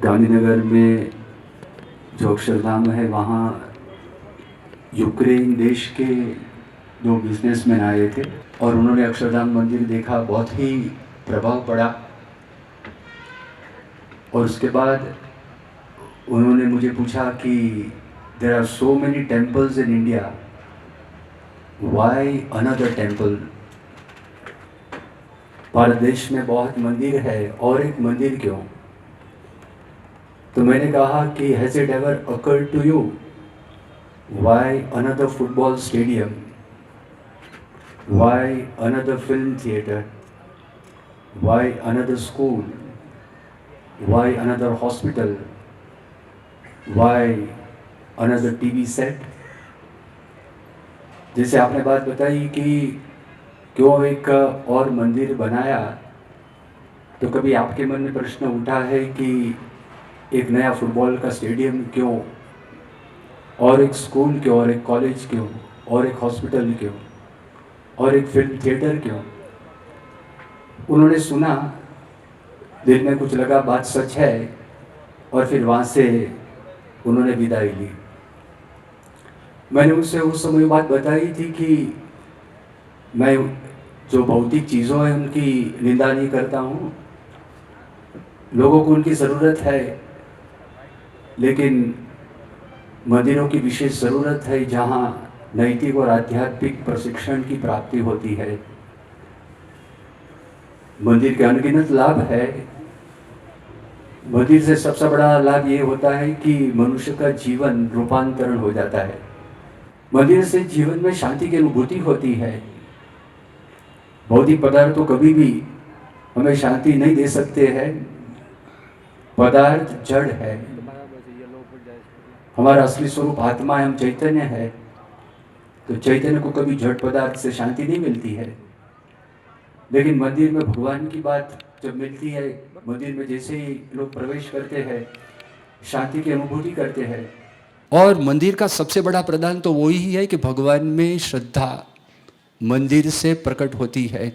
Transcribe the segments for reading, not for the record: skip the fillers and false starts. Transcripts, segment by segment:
गांधीनगर में जो अक्षरधाम है वहाँ यूक्रेन देश के दो बिजनेसमैन आए थे और उन्होंने अक्षरधाम मंदिर देखा, बहुत ही प्रभाव पड़ा। और उसके बाद उन्होंने मुझे पूछा कि there are so many temples in India, why another temple? Bharat देश में बहुत मंदिर है और एक मंदिर क्यों? तो मैंने कहा कि has it ever occurred to you why another football stadium, why another film theatre, why another school, why another hospital, why another TV set? जैसे आपने बात बताई कि क्यों एक और मंदिर बनाया, तो कभी आपके मन में प्रश्न उठा है कि एक नया फुटबॉल का स्टेडियम क्यों, और एक स्कूल क्यों, और एक कॉलेज क्यों, और एक हॉस्पिटल क्यों, और एक फिल्म थिएटर क्यों? उन्होंने सुना, दिल में कुछ लगा बात सच है, और फिर वहाँ से उन्होंने विदाई ली। मैंने उनसे उस समय बात बताई थी कि मैं जो भौतिक चीज़ों है उनकी निंदा नहीं करता हूँ, लोगों को उनकी ज़रूरत है, लेकिन मंदिरों की विशेष ज़रूरत है जहाँ नैतिक और आध्यात्मिक प्रशिक्षण की प्राप्ति होती है। मंदिर के अनगिनत लाभ है। मंदिर से सबसे बड़ा लाभ ये होता है कि मनुष्य का जीवन रूपांतरण हो जाता है। मंदिर से जीवन में शांति की अनुभूति होती है। भौतिक पदार्थ तो कभी भी हमें शांति नहीं दे सकते हैं। पदार्थ जड़ है, हमारा असली स्वरूप आत्मा है, हम चैतन्य है। तो चैतन्य को कभी जड़ पदार्थ से शांति नहीं मिलती है। लेकिन मंदिर में भगवान की बात जब मिलती है, मंदिर में जैसे ही लोग प्रवेश करते हैं शांति की अनुभूति करते हैं। और मंदिर का सबसे बड़ा प्रदान तो वही है कि भगवान में श्रद्धा मंदिर से प्रकट होती है।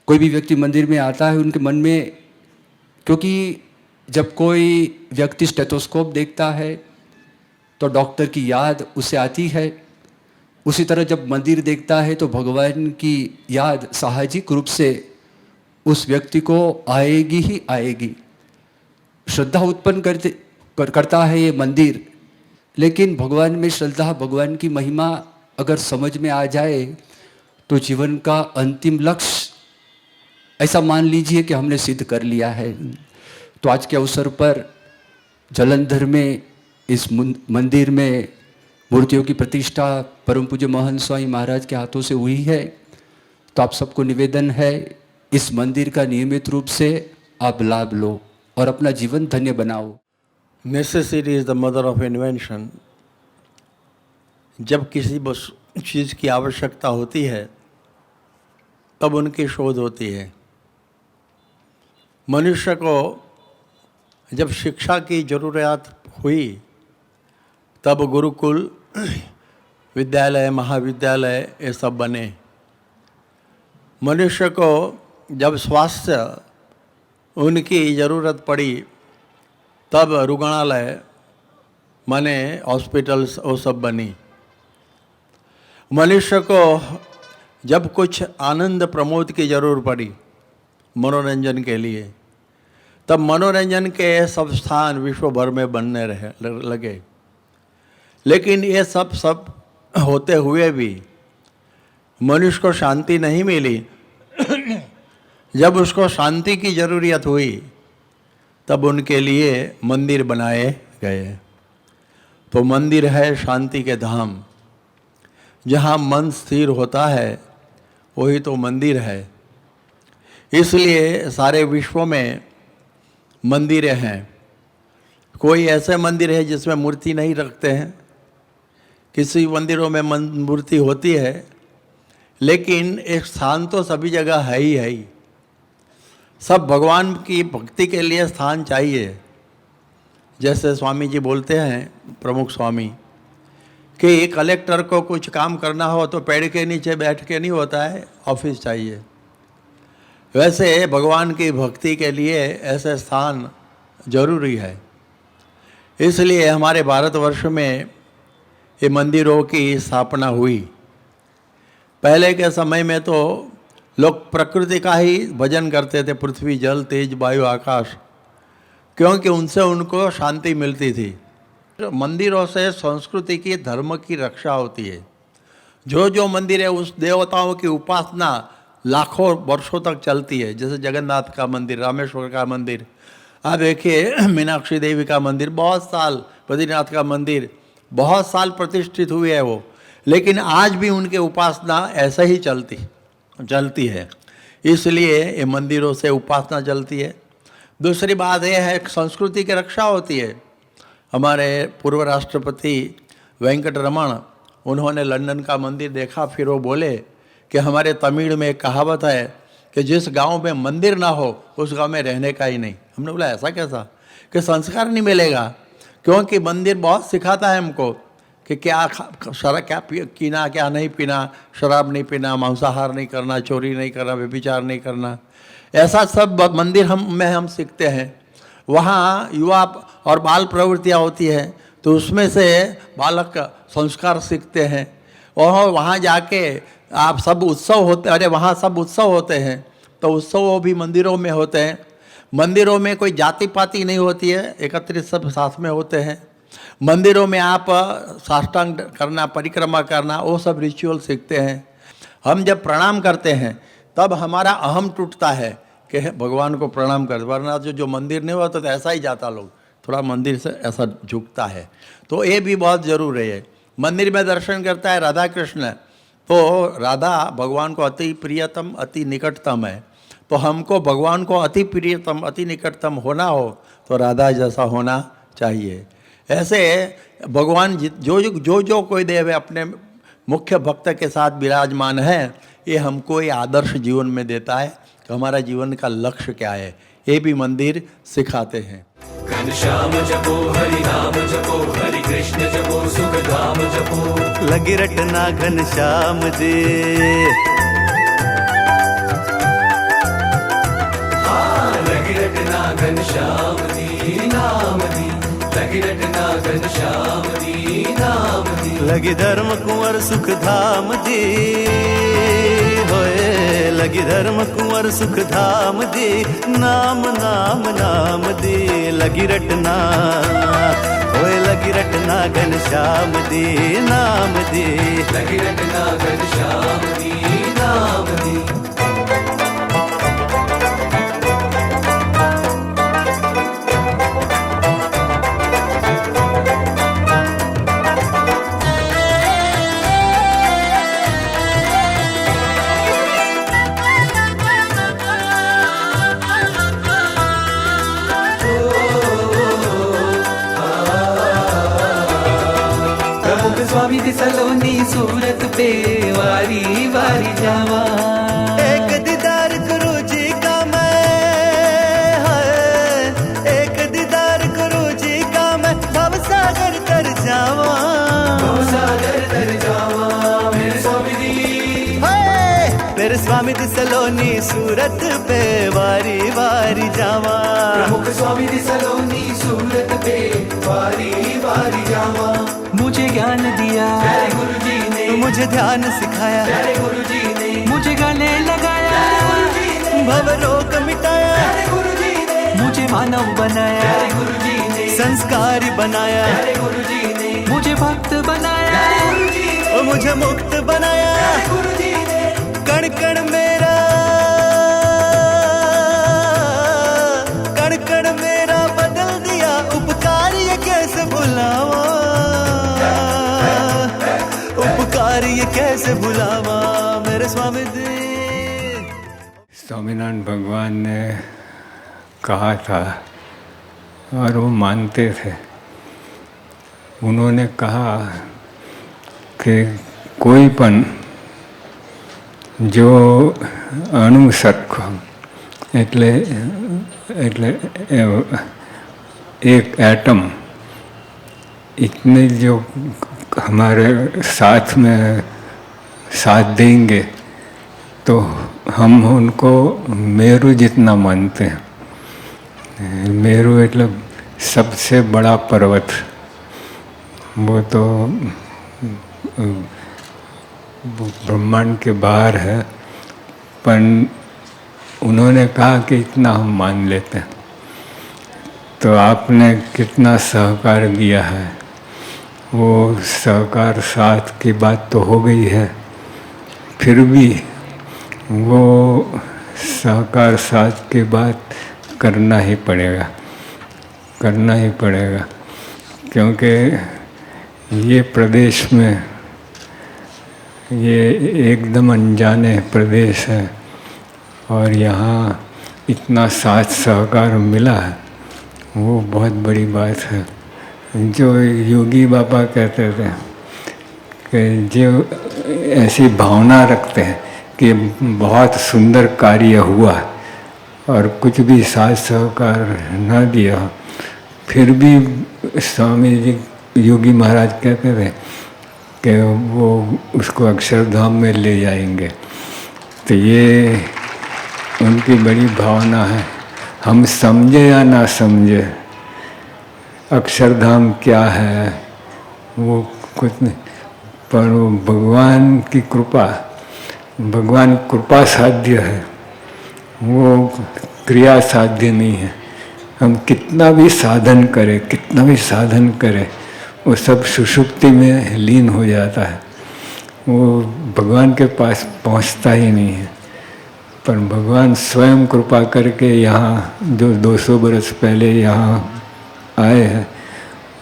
कोई भी व्यक्ति मंदिर में आता है, उनके मन में, क्योंकि जब कोई व्यक्ति स्टेथोस्कोप देखता है तो डॉक्टर की याद उसे आती है, उसी तरह जब मंदिर देखता है तो भगवान की याद साहजिक रूप से उस व्यक्ति को आएगी ही आएगी। श्रद्धा उत्पन्न करता है ये मंदिर। लेकिन भगवान में श्रद्धा, भगवान की महिमा अगर समझ में आ जाए तो जीवन का अंतिम लक्ष्य ऐसा मान लीजिए कि हमने सिद्ध कर लिया है। तो आज के अवसर पर जालंधर में इस मंदिर में मूर्तियों की प्रतिष्ठा परम पूज्य महंत स्वामी महाराज के हाथों से हुई है। तो आप सबको निवेदन है, इस मंदिर का नियमित रूप से आप लाभ लो और अपना जीवन धन्य बनाओ। Necessity is the mother of invention. जब किसी चीज़ की आवश्यकता होती है तब उनकी शोध होती है। मनुष्य को जब शिक्षा की ज़रूरत हुई तब गुरुकुल, विद्यालय, महाविद्यालय ये सब बने। मनुष्य को जब स्वास्थ्य उनकी ज़रूरत पड़ी तब रुग्णालय माने हॉस्पिटल्स वो सब बनी। मनुष्य को जब कुछ आनंद प्रमोद की ज़रूरत पड़ी मनोरंजन के लिए, तब मनोरंजन के सब स्थान विश्व भर में बनने लगे। लेकिन ये सब होते हुए भी मनुष्य को शांति नहीं मिली। जब उसको शांति की ज़रूरत हुई तब उनके लिए मंदिर बनाए गए। तो मंदिर है शांति के धाम। जहाँ मन स्थिर होता है वही तो मंदिर है। इसलिए सारे विश्व में मंदिरें हैं। कोई ऐसे मंदिर है जिसमें मूर्ति नहीं रखते हैं, किसी मंदिरों में मूर्ति होती है, लेकिन एक स्थान तो सभी जगह है ही। सब भगवान की भक्ति के लिए स्थान चाहिए। जैसे स्वामी जी बोलते हैं, प्रमुख स्वामी, कि कलेक्टर को कुछ काम करना हो तो पेड़ के नीचे बैठ के नहीं होता है, ऑफिस चाहिए। वैसे भगवान की भक्ति के लिए ऐसे स्थान जरूरी है। इसलिए हमारे भारतवर्ष में ये मंदिरों की स्थापना हुई। पहले के समय में तो लोग प्रकृति का ही भजन करते थे, पृथ्वी, जल, तेज, वायु, आकाश, क्योंकि उनसे उनको शांति मिलती थी। मंदिरों से संस्कृति की, धर्म की रक्षा होती है। जो जो मंदिर है उस देवताओं की उपासना लाखों वर्षों तक चलती है। जैसे जगन्नाथ का मंदिर, रामेश्वर का मंदिर, आप देखिए मीनाक्षी देवी का मंदिर बहुत साल, बद्रीनाथ का मंदिर बहुत साल प्रतिष्ठित हुए है वो, लेकिन आज भी उनके उपासना ऐसे ही चलती है। इसलिए ये मंदिरों से उपासना चलती है। दूसरी बात यह है संस्कृति की रक्षा होती है। हमारे पूर्व राष्ट्रपति वेंकट रमन, उन्होंने लंदन का मंदिर देखा, फिर वो बोले कि हमारे तमिल में एक कहावत है कि जिस गांव में मंदिर ना हो उस गांव में रहने का ही नहीं। हमने बोला ऐसा कैसा, कि संस्कार नहीं मिलेगा, क्योंकि मंदिर बहुत सिखाता है हमको कि क्या पीना, क्या नहीं पीना, शराब नहीं पीना, मांसाहार नहीं करना, चोरी नहीं करना, व्यभिचार नहीं करना, ऐसा सब मंदिर हम सीखते हैं। वहाँ युवा और बाल प्रवृत्तियाँ होती है, तो उसमें से बालक संस्कार सीखते हैं। और वहाँ जाके आप सब उत्सव होते, अरे वहाँ सब उत्सव होते हैं, तो उत्सव भी मंदिरों में होते हैं। मंदिरों में कोई जाति पाति नहीं होती है, एकत्रित सब साथ में होते हैं। मंदिरों में आप साष्टांग करना, परिक्रमा करना, वो सब रिचुअल सीखते हैं। हम जब प्रणाम करते हैं तब हमारा अहम टूटता है कि भगवान को प्रणाम कर, वरना जो मंदिर नहीं होता तो ऐसा ही जाता, लोग थोड़ा मंदिर से ऐसा झुकता है। तो ये भी बहुत ज़रूरी है। मंदिर में दर्शन करता है राधा कृष्ण, तो राधा भगवान को अति प्रियतम, अति निकटतम है। तो हमको भगवान को अति प्रियतम, अति निकटतम होना हो तो राधा जैसा होना चाहिए। ऐसे भगवान जो कोई देव है अपने मुख्य भक्त के साथ विराजमान है, ये हमको ये आदर्श जीवन में देता है कि हमारा जीवन का लक्ष्य क्या है, ये भी मंदिर सिखाते हैं। घनश्याम जपो हरि नाम जपो, हरि कृष्ण जपो सुख धाम जपो, लगी रटना घनश्याम जी, लगी रटना घनश्याम दी नाम दी, लगी रटना घनश्याम दी नाम दी, लगी धर्म कुंवर सुख धाम जी, होए लगी धर्म कुंवर सुख धाम दी, नाम नाम नाम दी, लगी रटना, होए लगी रटना घनश्याम दी नाम दी, लगी रटना घनश्याम दी नाम दी। स्वामी दी सलोनी सूरत पे वारी वारी जावा, एक दीदार गुरु जी का मैं है, एक दीदार गुरु जी का मैं भव सागर तर जावा, भव सागर तर जावा मेरे स्वामी दी, मेरे स्वामी दी सलोनी सूरत पे वारी वारी जावा, प्रमुख स्वामी दी सलोनी सूरत पे वारी वारी जावा। मुझे ज्ञान दिया प्यारे गुरु जी ने, मुझे ध्यान सिखाया प्यारे गुरु जी ने, मुझे गले लगाया प्यारे गुरु जी ने, भव रोग मिटाया प्यारे गुरु जी ने, मुझे मानव बनाया प्यारे गुरु जी ने, संस्कारी बनाया प्यारे गुरु जी ने, मुझे भक्त बनाया प्यारे गुरु जी ने, मुझे मुक्त बनाया प्यारे गुरु जी ने, कण कण मेरा, कण कण मेरा बदल दिया, उपकार ये कैसे भुलावा, उपकार ये कैसे भुलावा मेरे स्वामी जी। स्वामीनारायण भगवान ने कहा था और वो मानते थे। उन्होंने कहा कि कोई पण जो अणु सरखो એટલે एक एटम इतने जो हमारे साथ में साथ देंगे तो हम उनको मेरू जितना मानते हैं। मेरू मतलब सबसे बड़ा पर्वत, वो तो ब्रह्मांड के बाहर है, पर उन्होंने कहा कि इतना हम मान लेते हैं। तो आपने कितना सहकार दिया है, वो सहकार साथ की बात तो हो गई है, फिर भी वो सहकार साथ की बात करना ही पड़ेगा, करना ही पड़ेगा, क्योंकि ये प्रदेश में ये एकदम अनजाने प्रदेश है और यहाँ इतना साथ सहकार मिला है, वो बहुत बड़ी बात है। जो योगी बाबा कहते थे कि जो ऐसी भावना रखते हैं कि बहुत सुंदर कार्य हुआ और कुछ भी साथ सहकार न दिया, फिर भी स्वामी जी योगी महाराज कहते थे कि वो उसको अक्षरधाम में ले जाएंगे। तो ये उनकी बड़ी भावना है। हम समझे या ना समझे अक्षरधाम क्या है वो कुछ नहीं, पर वो भगवान की कृपा, भगवान कृपा साध्य है, वो क्रिया साध्य नहीं है। हम कितना भी साधन करें, कितना भी साधन करें, वो सब सुषुप्ति में लीन हो जाता है, वो भगवान के पास पहुंचता ही नहीं है। पर भगवान स्वयं कृपा करके यहाँ जो 200 बरस पहले यहाँ आए हैं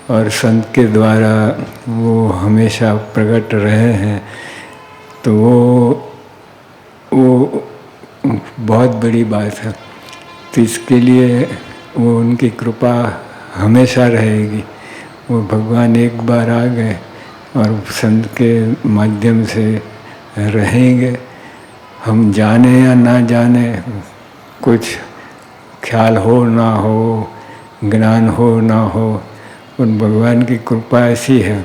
और संत के द्वारा वो हमेशा प्रकट रहे हैं, तो वो बहुत बड़ी बात है। तो इसके लिए वो उनकी कृपा हमेशा रहेगी। वो भगवान एक बार आ गए और संत के माध्यम से रहेंगे। हम जाने या ना जाने, कुछ ख्याल हो ना हो, ज्ञान हो ना हो, उन भगवान की कृपा ऐसी है,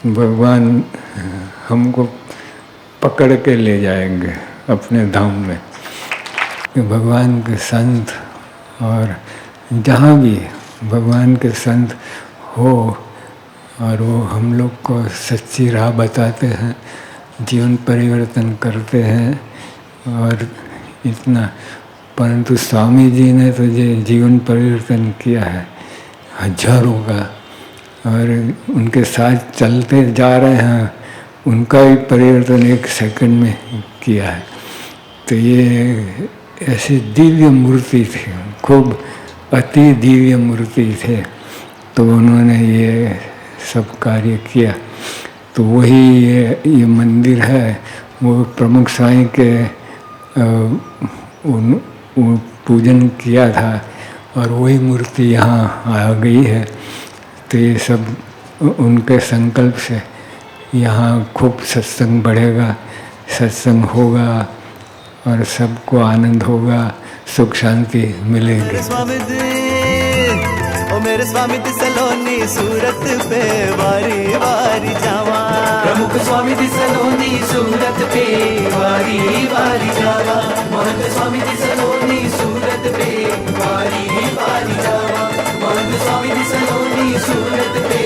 भगवान हमको पकड़ के ले जाएंगे अपने धाम में। भगवान के संत और जहाँ भी भगवान के संत हो और वो हम लोग को सच्ची राह बताते हैं, जीवन परिवर्तन करते हैं और इतना। परंतु स्वामी जी ने तो ये जीवन परिवर्तन किया है हजारों का, और उनके साथ चलते जा रहे हैं, उनका भी परिवर्तन 1 सेकंड में किया है। तो ये ऐसी दिव्य मूर्ति थी, खूब अति दिव्य मूर्ति थे, तो उन्होंने ये सब कार्य किया। तो वही ये मंदिर है, वो प्रमुख साईं के पूजन किया था और वही मूर्ति यहाँ आ गई है। तो ये सब उनके संकल्प से यहाँ खूब सत्संग बढ़ेगा, सत्संग होगा और सबको आनंद होगा, सुख शांति मिलेगी। मेरे स्वामी दी सलोनी सूरत पे वारी वारी जावा, प्रमुख स्वामी दी सलोनी सूरत पे वारी वारी जावा, महंत स्वामी दी सलोनी सूरत पे वारी वारी जावा, महंत स्वामी दी सलोनी सूरत पे